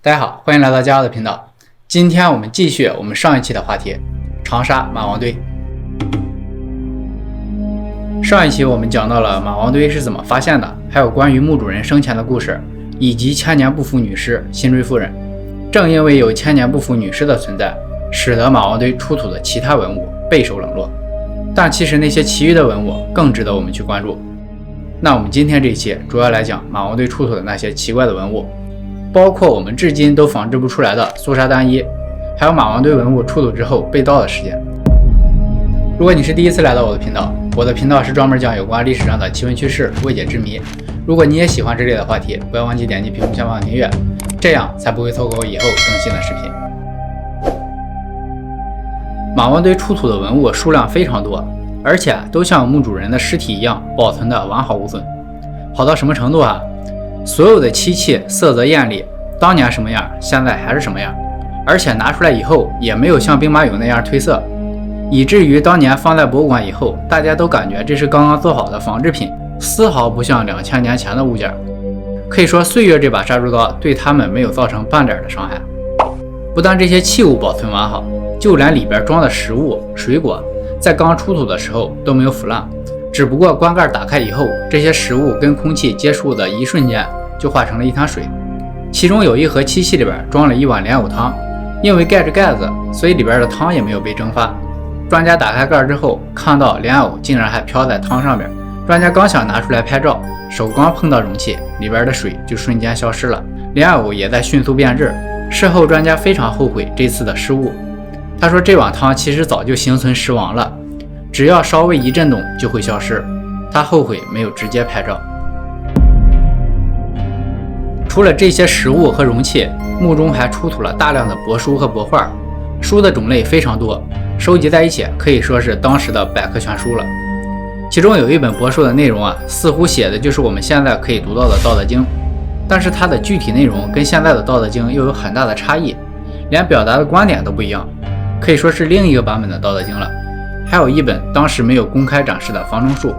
大家好，欢迎来到佳奥的频道。今天我们继续我们上一期的话题，长沙马王堆。上一期我们讲到了马王堆是怎么发现的，还有关于墓主人生前的故事，以及千年不腐女尸辛追夫人。正因为有千年不腐女尸的存在，使得马王堆出土的其他文物备受冷落。但其实那些其余的文物更值得我们去关注。那我们今天这一期主要来讲马王堆出土的那些奇怪的文物，包括我们至今都仿制不出来的苏砂单衣，还有马王堆文物出土之后被盗的事件。如果你是第一次来到我的频道，我的频道是专门讲有关历史上的奇闻趣事、未解之谜。如果你也喜欢这类的话题，不要忘记点击屏幕下方的订阅，这样才不会错过我以后更新的视频。马王堆出土的文物数量非常多，而且都像墓主人的尸体一样保存的完好无损。好到什么程度啊？所有的漆器色泽艳丽，当年什么样，现在还是什么样，而且拿出来以后也没有像兵马俑那样褪色，以至于当年放在博物馆以后，大家都感觉这是刚刚做好的仿制品，丝毫不像2000年前的物件。可以说岁月这把杀猪刀对他们没有造成半点的伤害。不但这些器物保存完好，就连里边装的食物、水果，在刚出土的时候都没有腐烂，只不过棺盖打开以后，这些食物跟空气接触的一瞬间就化成了一滩水。其中有一盒漆器里边装了一碗莲藕汤，因为盖着盖子，所以里边的汤也没有被蒸发。专家打开盖之后，看到莲藕竟然还飘在汤上边。专家刚想拿出来拍照，手刚碰到容器，里边的水就瞬间消失了，莲藕也在迅速变质。事后专家非常后悔这次的失误，他说这碗汤其实早就形存实亡了，只要稍微一震动就会消失，他后悔没有直接拍照。除了这些食物和容器，墓中还出土了大量的帛书和帛画，书的种类非常多，收集在一起可以说是当时的百科全书了。其中有一本帛书的内容似乎写的就是我们现在可以读到的《道德经》，但是它的具体内容跟现在的《道德经》又有很大的差异，连表达的观点都不一样，可以说是另一个版本的《道德经》了。还有一本当时没有公开展示的房中术，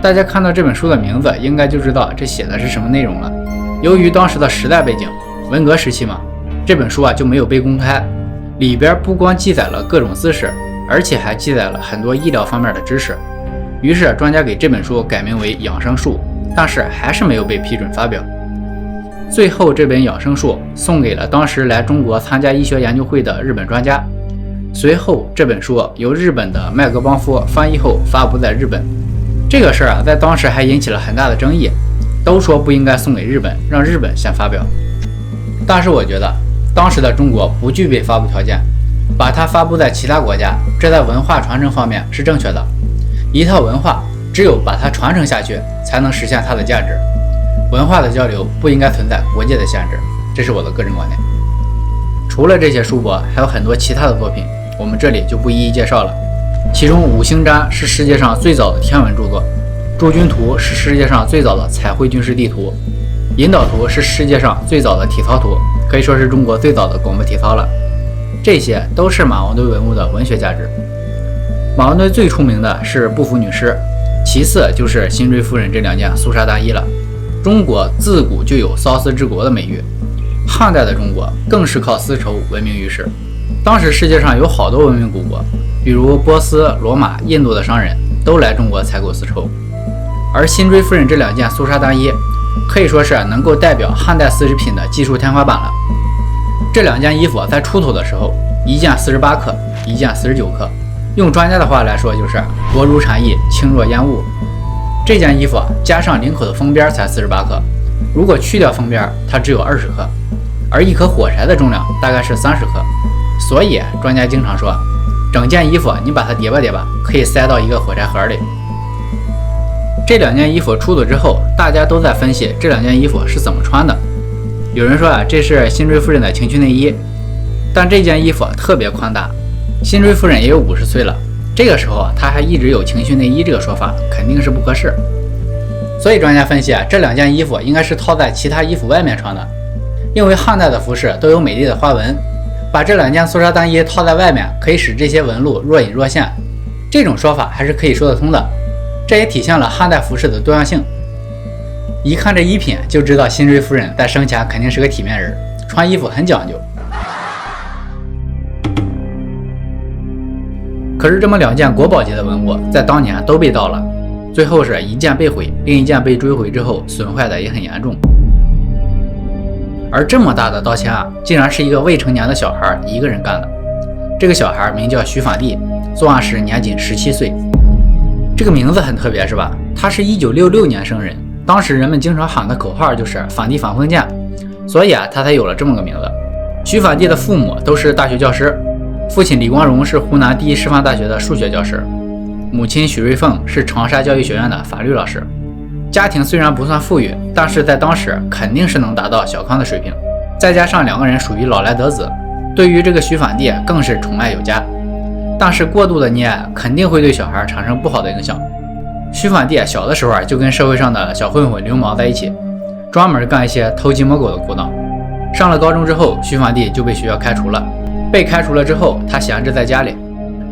大家看到这本书的名字应该就知道这写的是什么内容了。由于当时的时代背景，文革时期嘛，这本书就没有被公开，里边不光记载了各种姿势，而且还记载了很多医疗方面的知识。于是专家给这本书改名为养生术，但是还是没有被批准发表。最后这本养生术送给了当时来中国参加医学研究会的日本专家。随后这本书由日本的麦格邦夫翻译后发布在日本。这个事儿在当时还引起了很大的争议，都说不应该送给日本，让日本先发表。但是我觉得当时的中国不具备发布条件，把它发布在其他国家，这在文化传承方面是正确的。一套文化只有把它传承下去，才能实现它的价值。文化的交流不应该存在国界的限制，这是我的个人观点。除了这些书帛，还有很多其他的作品，我们这里就不一一介绍了。其中五星占是世界上最早的天文著作，驻军图是世界上最早的彩绘军事地图，引导图是世界上最早的体操图，可以说是中国最早的广播体操了。这些都是马王堆文物的文学价值。马王堆最出名的是不腐女尸，其次就是辛追夫人这2件苏砂单衣了。中国自古就有缫丝之国的美誉，汉代的中国更是靠丝绸闻名于世。当时世界上有好多文明古国，比如波斯、罗马、印度的商人都来中国采购丝绸，而辛追夫人这2件苏砂单衣可以说是能够代表汉代丝织品的技术天花板了。这2件衣服在出土的时候，一件48克，一件49克，用专家的话来说就是薄如蝉翼，轻若烟雾。这件衣服加上领口的封边才48克，如果去掉封边，它只有20克，而一颗火柴的重量大概是30克。所以专家经常说，整件衣服你把它叠吧叠吧，可以塞到一个火柴盒里。这2件衣服出土之后，大家都在分析这2件衣服是怎么穿的。有人说这是辛追夫人的情趣内衣，但这件衣服特别宽大，辛追夫人也有50岁了，这个时候她还一直有情趣内衣这个说法肯定是不合适。所以专家分析这2件衣服应该是套在其他衣服外面穿的，因为汉代的服饰都有美丽的花纹，把这2件苏砂单衣套在外面，可以使这些纹路若隐若现，这种说法还是可以说得通的。这也体现了汉代服饰的多样性。一看这衣品就知道辛追夫人在生前肯定是个体面人，穿衣服很讲究。可是这么2件国宝级的文物，在当年都被盗了，最后是一件被毁，另一件被追回之后损坏的也很严重。而这么大的盗窃案，竟然是一个未成年的小孩一个人干的。这个小孩名叫徐反帝，作案时年仅17岁。这个名字很特别是吧？他是1966年生人，当时人们经常喊的口号就是反帝反封建，所以他才有了这么个名字。徐反帝的父母都是大学教师，父亲李光荣是湖南第一师范大学的数学教师，母亲许瑞凤是长沙教育学院的法律老师。家庭虽然不算富裕，但是在当时肯定是能达到小康的水平。再加上2个人属于老来得子，对于这个徐反帝更是宠爱有加。但是过度的溺爱肯定会对小孩产生不好的影响。徐反帝小的时候就跟社会上的小混混流氓在一起，专门干一些偷鸡摸狗的勾当。上了高中之后，徐反帝就被学校开除了。被开除了之后，他闲置在家里。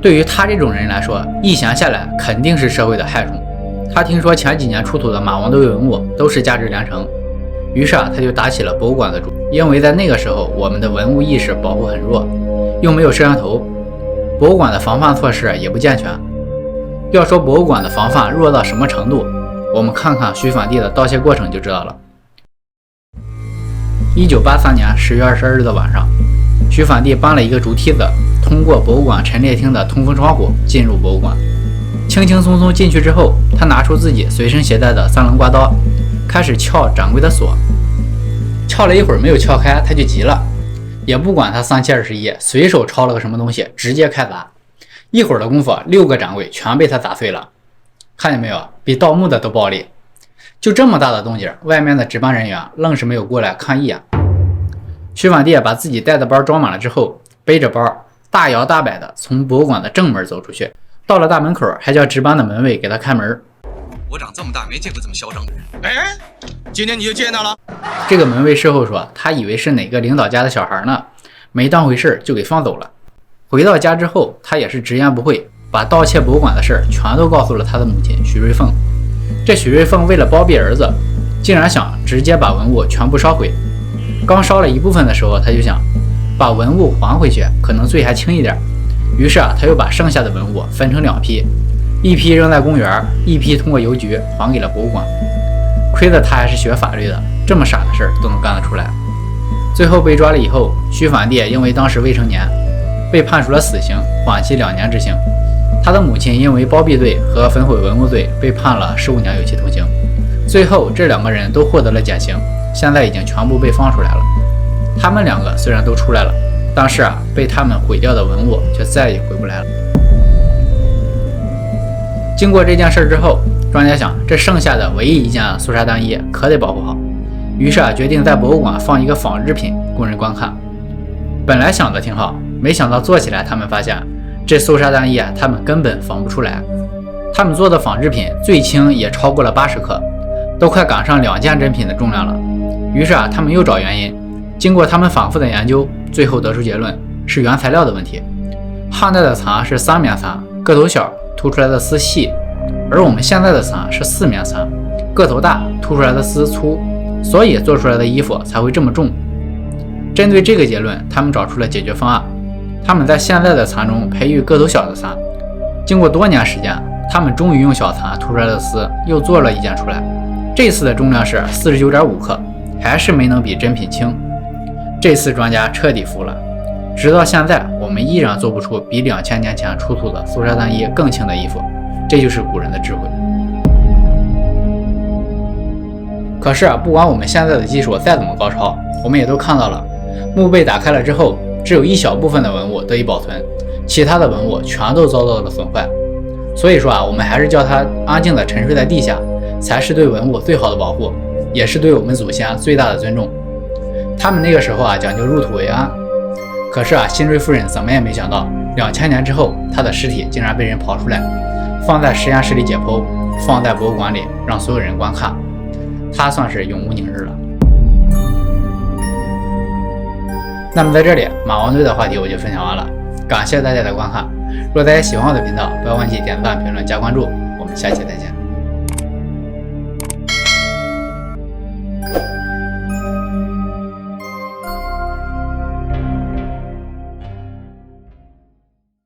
对于他这种人来说，一闲下来肯定是社会的害虫。他听说前几年出土的马王堆文物都是价值连城，于是他就打起了博物馆的主意。因为在那个时候，我们的文物意识保护很弱，又没有摄像头，博物馆的防范措施也不健全。要说博物馆的防范弱到什么程度，我们看看徐反帝的盗窃过程就知道了。1983年10月22日的晚上，徐反帝搬了一个竹梯子，通过博物馆陈列厅的通风窗户进入博物馆。轻轻松松进去之后，他拿出自己随身携带的3棱刮刀，开始撬掌柜的锁。撬了一会儿没有撬开，他就急了，也不管他3七21，随手抄了个什么东西，直接开砸。一会儿的功夫，6个掌柜全被他砸碎了。看见没有，比盗墓的都暴力。就这么大的动静，外面的值班人员愣是没有过来看一眼。徐反帝把自己带的包装满了之后，背着包大摇大摆的从博物馆的正门走出去。到了大门口，还叫值班的门卫给他开门。我长这么大没见过这么嚣张的人。哎，今天你就见到了。这个门卫事后说，他以为是哪个领导家的小孩呢，没当回事就给放走了。回到家之后，他也是直言不讳，把盗窃博物馆的事全都告诉了他的母亲许瑞凤。这许瑞凤为了包庇儿子，竟然想直接把文物全部烧毁。刚烧了一部分的时候，他就想把文物还回去，可能罪还轻一点。于是他又把剩下的文物分成2批，一批扔在公园，一批通过邮局还给了博物馆。亏得他还是学法律的，这么傻的事儿都能干得出来。最后被抓了以后，徐反帝因为当时未成年，被判处了死刑，缓期2年执行。他的母亲因为包庇罪和焚毁文物罪被判了15年有期徒刑。最后这2个人都获得了减刑，现在已经全部被放出来了。他们2个虽然都出来了，但是被他们毁掉的文物却再也回不来了。经过这件事之后，专家想，这剩下的唯一一件肃杀单衣可得保护好，于是决定在博物馆放一个仿制品供人观看。本来想的挺好，没想到做起来，他们发现这肃杀单衣他们根本仿不出来。他们做的仿制品最轻也超过了80克，都快赶上2件真品的重量了。于是他们又找原因，经过他们反复的研究，最后得出结论是原材料的问题。汉代的蚕是3面蚕，个头小，凸出来的丝细，而我们现在的蚕是4面蚕，个头大，凸出来的丝粗，所以做出来的衣服才会这么重。针对这个结论，他们找出了解决方案。他们在现在的蚕中培育个头小的蚕，经过多年时间，他们终于用小蚕凸出来的丝又做了一件出来。这次的重量是49.5克，还是没能比真品轻。这次专家彻底服了，直到现在我们依然做不出比2000年前出土的肃杀单衣更轻的衣服，这就是古人的智慧。可是不管我们现在的技术再怎么高超，我们也都看到了，墓被打开了之后，只有一小部分的文物得以保存，其他的文物全都遭到了损坏。所以说我们还是叫它安静地沉睡在地下，才是对文物最好的保护，也是对我们祖先最大的尊重。他们那个时候讲究入土为安，可是辛芮夫人怎么也没想到，2000年之后，她的尸体竟然被人刨出来，放在实验室里解剖，放在博物馆里让所有人观看，她算是永无宁日了。那么在这里，马王堆的话题我就分享完了，感谢大家的观看。如果大家喜欢我的频道，不要忘记点赞、评论、加关注，我们下期再见。